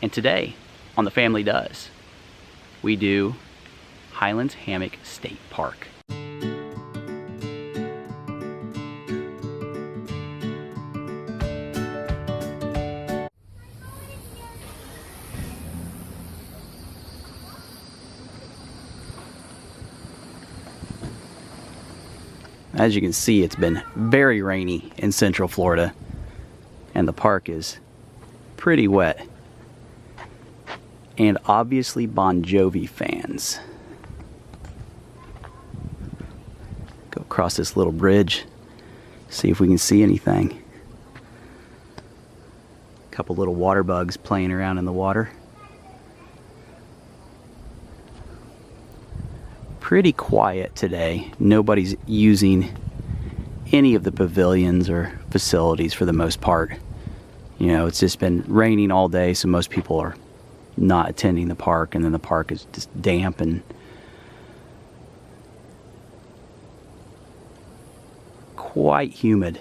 And today on The Family Does, we do Highlands Hammock State Park. As you can see, it's been very rainy in Central Florida, and the park is pretty wet. And obviously Bon Jovi fans. Go across this little bridge, see if we can see anything. A couple little water bugs playing around in the water. Pretty quiet today. Nobody's using any of the pavilions or facilities for the most part. You know, it's just been raining all day, so most people are not attending the park, and then the park is just damp and quite humid.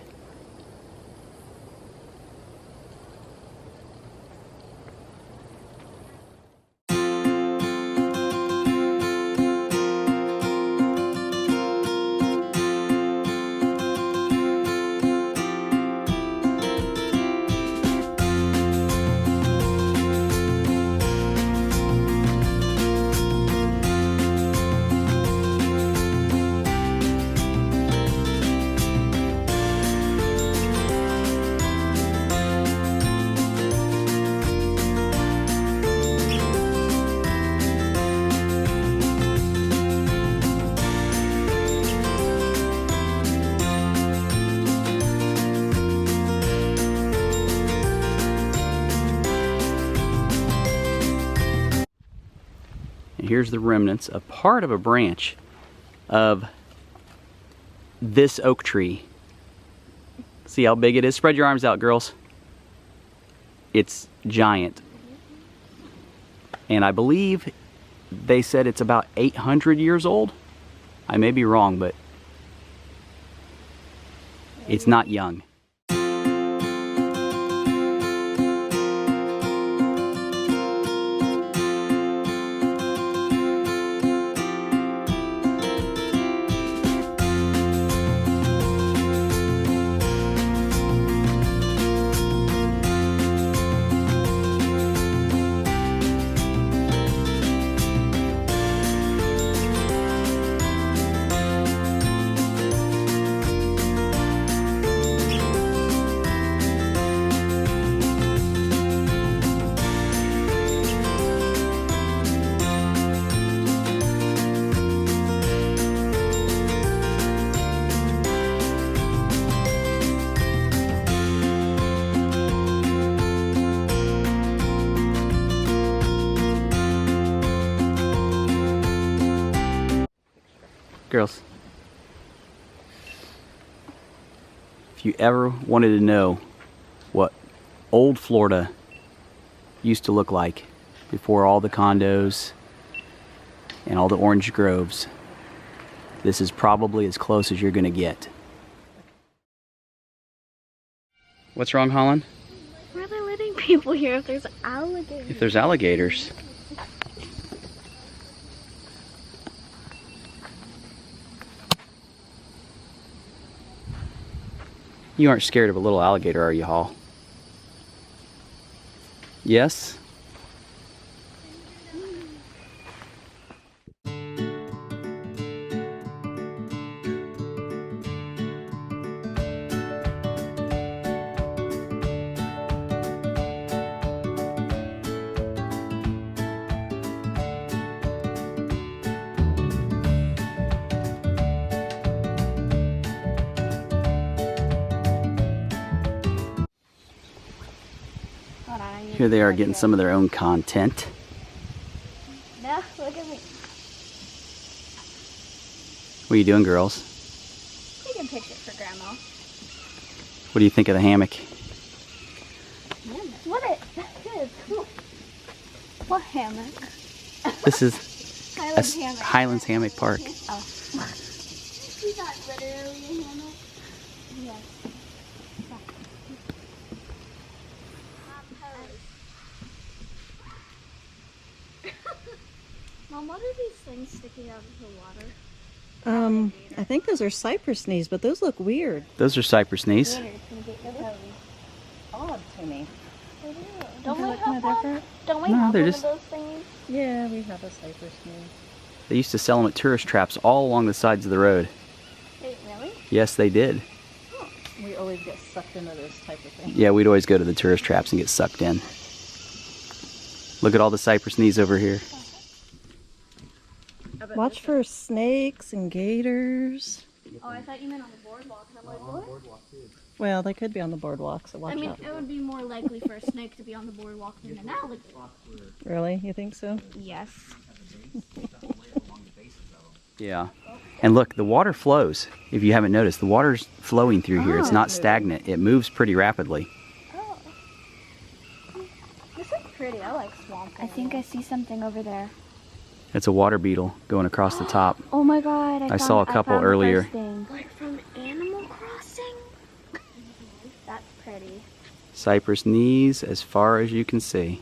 Here's the remnants of part of a branch of this oak tree. See how big it is? Spread your arms out, girls. It's giant. And I believe they said it's about 800 years old. I may be wrong, but it's not young. Girls, if you ever wanted to know what old Florida used to look like before all the condos and all the orange groves, this is probably as close as you're gonna get. What's wrong, Holland? Why are they letting people here if there's alligators? If there's alligators. You aren't scared of a little alligator, are you, Hall? Yes? Here they are getting some of their own content. No, look at me. What are you doing, girls? Taking a picture for Grandma. What do you think of the hammock? What is? What hammock? This is Highlands Hammock. Highlands Hammock Park. Oh. Is that literally a hammock? Yes. What are these things sticking out of the water? I think those are cypress knees, but those look weird. Those are cypress knees. Odd to me. Don't They we look have kinda one? different. Don't we No, have they're one just- of those things? Yeah, we have a cypress knee. They used to sell them at tourist traps all along the sides of the road. Wait, really? Yes, they did. We always get sucked into those type of things. Yeah, we'd always go to the tourist traps and get sucked in. Look at all the cypress knees over here. Watch for snakes and gators. Oh, I thought you meant on the boardwalk. And I'm like, what? Well, they could be on the boardwalk, so watch I mean, out. it would be more likely for a snake to be on the boardwalk than an alligator. Really? You think so? Yes. Yeah. And look, the water flows. If you haven't noticed, the water's flowing through here. It's not stagnant. It moves pretty rapidly. Oh. This is pretty. I like swamp. I think I see something over there. It's a water beetle going across the top. Oh my god, I saw a couple found the earlier. first thing. Like from Animal Crossing? That's pretty. Cypress knees as far as you can see.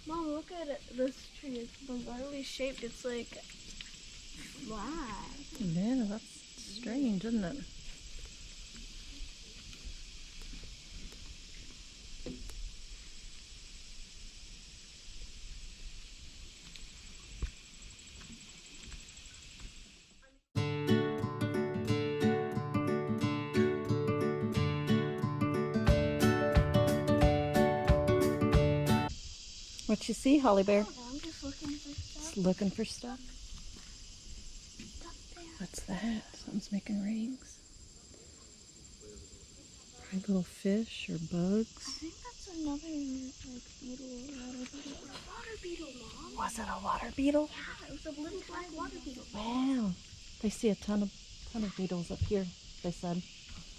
Mom, look at it. This tree. It's bizarrely shaped. It's like flat. Yeah, that's strange, isn't it? What you see, Holly Bear? I'm just looking for stuff. Just looking for stuff. What's that? Something's making rings. Probably little fish or I bugs. think that's another like beetle. Water beetle, Mom. Was it a water beetle? Yeah, it was a little black water beetle. Wow. They see a ton of beetles up here, they said.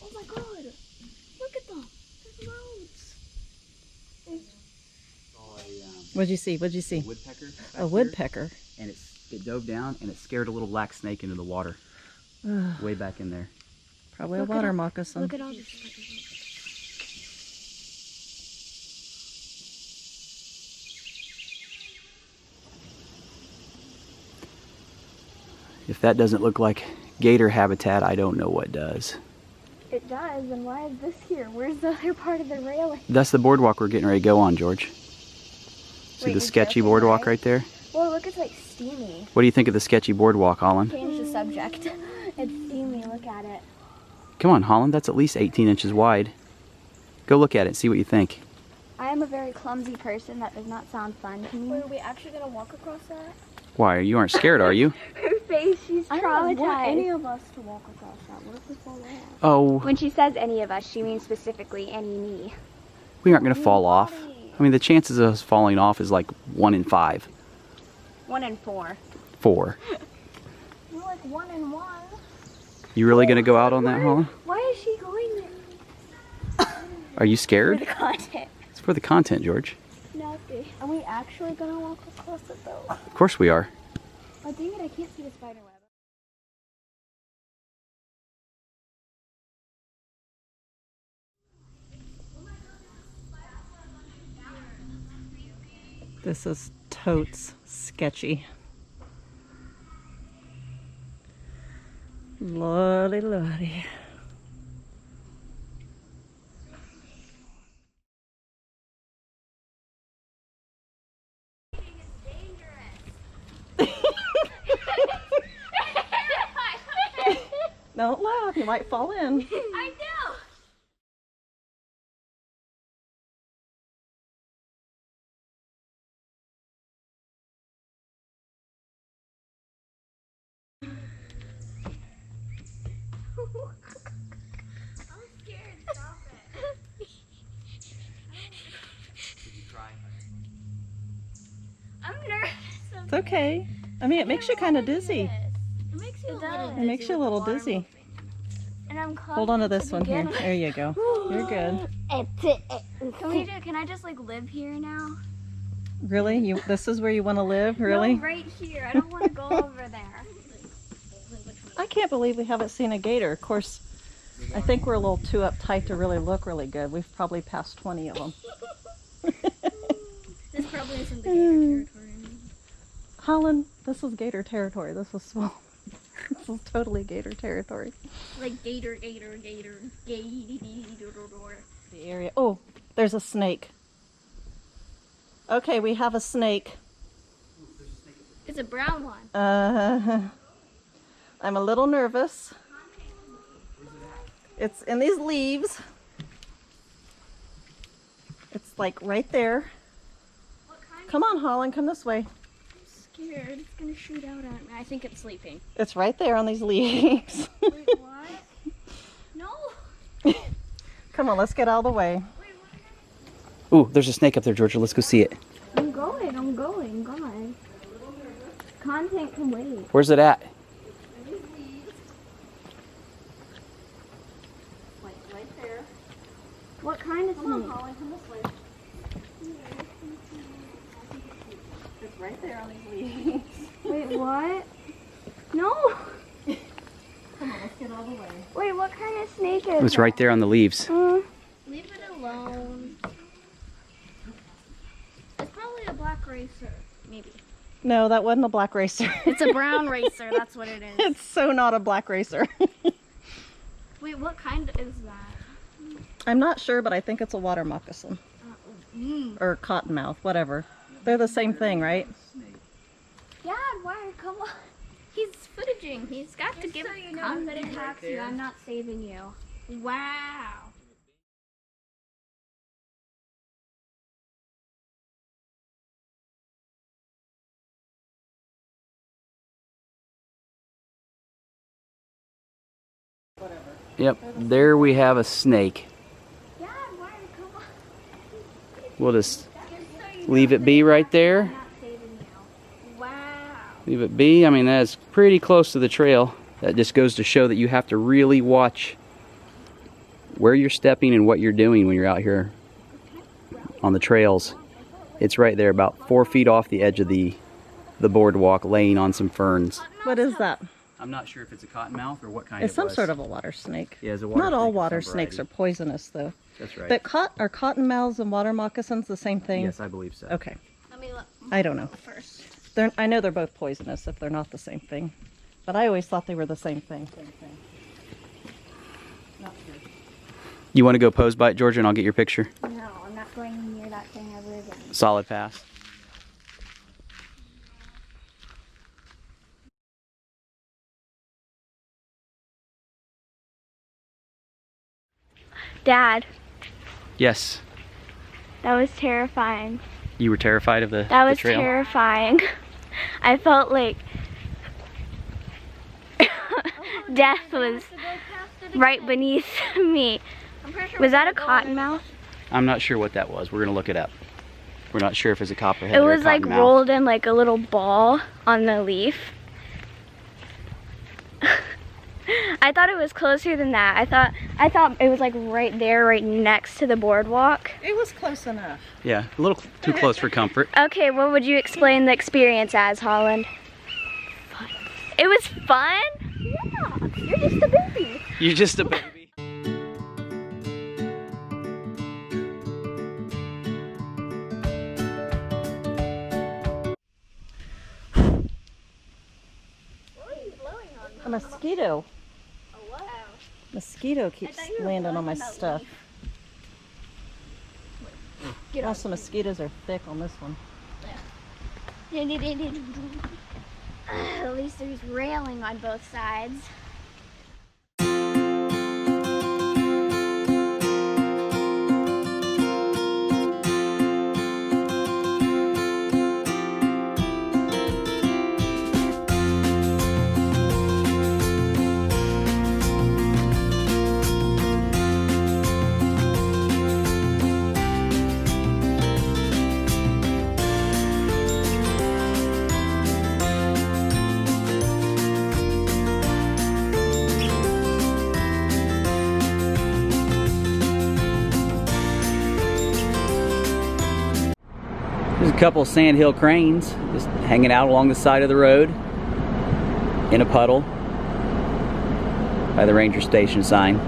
Oh my god! Look at them. There's loads. What'd you see? What'd you see? Woodpecker. A woodpecker. And it dove down and it scared a little black snake into the water. Ugh, Way back in there. probably Look a at water all- moccasin. Look at all this. If that doesn't look like gator habitat, I don't know what does. It does, and why is this here? Where's the other part of the railing? That's the boardwalk we're getting ready to go on, George. See Wait, the you're sketchy joking, boardwalk right? right there? Well, look, it's like steamy. What do you think of the sketchy boardwalk, Holland? Change the subject. It's steamy, look at it. Come on, Holland, that's at least 18 inches wide. Go look at it, see what you think. I am a very clumsy person. That does not sound fun to me. Wait, are we actually gonna walk across that? Why, you aren't scared, are you? Her face, she's I don't want any traumatized. of us to walk across that. What if we fall off? Oh, When she says any of us, she means specifically any me. we aren't gonna fall off. I mean, the chances of us falling off is like 1 in 5. 1 in 4. 4. We're like 1 in 1. You really gonna go out on that, Holland? Why is she going there? Are you For scared? the content. It's for the content, George. Nothing. Are we actually gonna walk across it though? Of course we are. Oh dang it, I can't see the spider web. This is totes sketchy. Lordy, lordy. Don't laugh, you might fall in. I know! I'm scared, stop it. I'm nervous. It's okay. I mean, it makes you kind of dizzy. It makes you It makes you a little dizzy. And I'm Hold on to this one here. There you go. You're good. Can I just like live here now? Really? This is where you want to live? Really? No, right here. I don't want to go over there. I can't believe we haven't seen a gator. Of course, I think we're a little too uptight to really look really good. We've probably passed 20 of them. This probably isn't the gator territory. Holland, this is gator territory. This is small. This is totally gator territory. Like gator. The area. Oh, there's a snake. Okay, we have a snake. It's a brown one. I'm a little nervous. It's in these leaves. It's like right there. What kind? Come on, Holland, come this way. I'm scared. It's gonna shoot out at me. I think it's sleeping. It's right there on these leaves. Wait, what? No. Come on, let's get out of the way. Wait, what? Ooh, there's a snake up there, Georgia. Let's go see it. I'm going. God. Content can wait. Where's it at? Like right there. What kind of Come on, snake? Holland, come this way. It's right there on these leaves. Wait, what? No. Come on, let's get out of the way. Wait, what kind of snake is It's right there on the leaves. Leave it alone. It's probably a black racer. Maybe. No, that wasn't a black racer. It's a brown racer. That's what it is. It's so not a black racer. Wait, what kind is that? I'm not sure, but I think it's a water moccasin. Or cottonmouth, whatever. They're the same thing, right? Dad, why? Come on. He's footaging. He's got to give it confident taxi. I'm not saving you. Wow. Yep, there we have a snake. Dad, why? Come on. We'll just leave it be right there. I'm not saving you. Wow. Leave it be. I mean, that's pretty close to the trail. That just goes to show that you have to really watch where you're stepping and what you're doing when you're out here on the trails. It's right there, about 4 feet off the edge of the boardwalk, laying on some ferns. What is that? I'm not sure if it's a cottonmouth or what kind It's some sort of a water snake. Yeah, it's a water Not all snake of water some snakes are variety. poisonous, though. That's right. But are cottonmouths and water moccasins the same thing? Yes, I believe so. Okay. Let me look I don't know. first. I know they're both poisonous if they're not the same thing. But I always thought they were the same thing. Not sure. You want to go pose by it, Georgia, and I'll get your picture? No, I'm not going near that thing ever again. Solid pass. Dad, Yes. that was terrifying. You were terrified of the That was trail? terrifying. I felt like death was right beneath me. Was that a cottonmouth? I'm not sure what that was. We're going to look it up. We're not sure if it's a copperhead It or a was like cottonmouth. rolled in like a little ball on the leaf. I thought it was closer than that. I thought it was like right there, right next to the boardwalk. It was close enough. Yeah, a little too close for comfort. Okay, what would you explain the experience as, Holland? Fun. It was fun? Yeah, you're just a baby. You're just a baby. A mosquito. Oh, wow. Mosquito keeps landing on my stuff. Get Also, mosquitoes are thick on this one. At least there's railing on both sides. There's a couple of sandhill cranes just hanging out along the side of the road in a puddle by the ranger station sign.